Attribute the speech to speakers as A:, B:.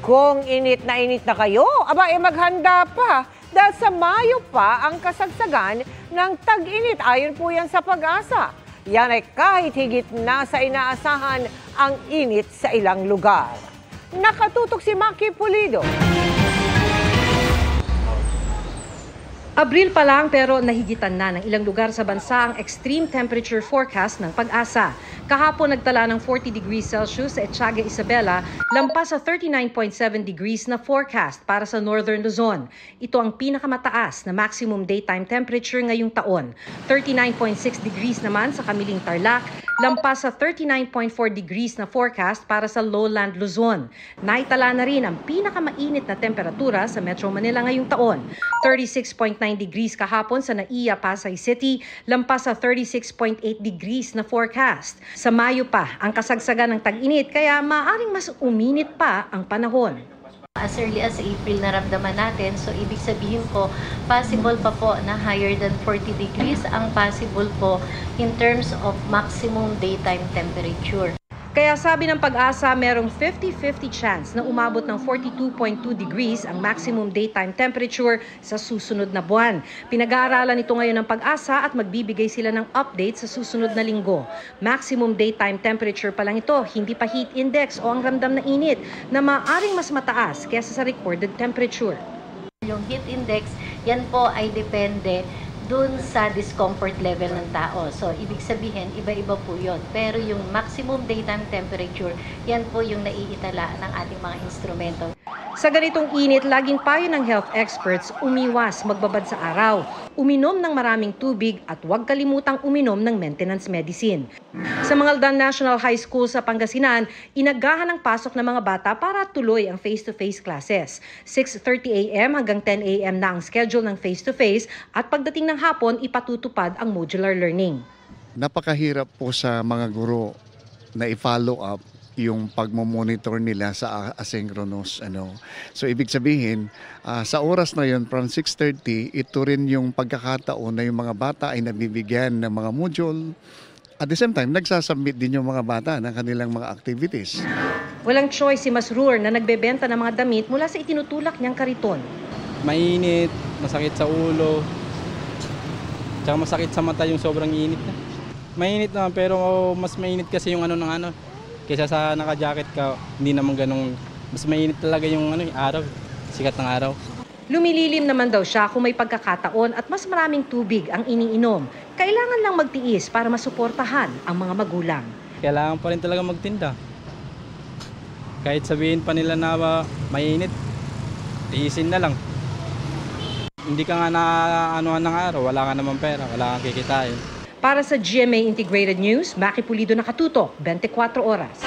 A: Kung init na kayo, maghanda pa. Dahil sa Mayo pa ang kasagsagan ng tag-init. Ayon po yan sa Pag-asa. Yan ay kahit higit na sa inaasahan ang init sa ilang lugar. Nakatutok si Maki Pulido.
B: Abril pa lang pero nahigitan na ng ilang lugar sa bansa ang extreme temperature forecast ng Pag-asa. Kahapon nagtala ng 40 degrees Celsius sa Etsaga, Isabela, lampas sa 39.7 degrees na forecast para sa Northern Luzon. Ito ang pinakamataas na maximum daytime temperature ngayong taon. 39.6 degrees naman sa Kamiling, Tarlac, lampas sa 39.4 degrees na forecast para sa Lowland, Luzon. Naitala na rin ang pinakamainit na temperatura sa Metro Manila ngayong taon. 36.9 degrees kahapon sa Naiya, Pasay City, lampas sa 36.8 degrees na forecast. Sa Mayo pa ang kasagsagan ng tag-init kaya maaaring mas uminit pa ang panahon.
C: As early as April naramdaman natin, so ibig sabihin po, possible pa po na higher than 40 degrees ang possible po in terms of maximum daytime temperature.
B: Kaya sabi ng Pag-asa, merong 50-50 chance na umabot ng 42.2 degrees ang maximum daytime temperature sa susunod na buwan. Pinag-aaralan ito ngayon ng Pag-asa at magbibigay sila ng update sa susunod na linggo. Maximum daytime temperature pa lang ito, hindi pa heat index o ang ramdam na init na maaaring mas mataas kaysa sa recorded temperature.
C: Yung heat index, yan po ay depende dun sa discomfort level ng tao. So, ibig sabihin, iba-iba po yun. Pero yung maximum daytime temperature, yan po yung naiitala ng ating mga instrumento.
B: Sa ganitong init, laging payo ng health experts, umiwas magbabad sa araw, uminom ng maraming tubig at huwag kalimutang uminom ng maintenance medicine. Sa Mangaldan National High School sa Pangasinan, inagahan ang pasok ng mga bata para tuloy ang face-to-face classes. 6:30 a.m. hanggang 10 a.m. na ang schedule ng face-to-face at pagdating ng hapon, ipatutupad ang modular learning.
D: Napakahirap po sa mga guro na i-follow up yung pagmomonitor nila sa asynchronous. So ibig sabihin, sa oras na yun, from 6:30, ito rin yung pagkakataon na yung mga bata ay nabibigyan ng mga module. At the same time, nagsasubmit din yung mga bata ng kanilang mga activities.
B: Walang choice si Masrur na nagbebenta ng mga damit mula sa itinutulak niyang kariton.
E: Mainit, masakit sa ulo, tsaka masakit sa mata yung sobrang init. Mainit naman pero mas mainit kasi yung kaysa sa naka-jacket ka, hindi naman ganun. Mas mainit talaga yung araw, sikat ng araw.
B: Lumililim naman daw siya kung may pagkakataon at mas maraming tubig ang iniinom. Kailangan lang magtiis para masuportahan ang mga magulang.
E: Kailangan pa rin talaga magtinda. Kahit sabihin pa nila na mainit, tiisin na lang. Hindi ka nga na-anuhan ng araw, wala ka naman pera, wala kang kikitain.
B: Para sa GMA Integrated News, Maki Pulido, nakatutok, 24 oras.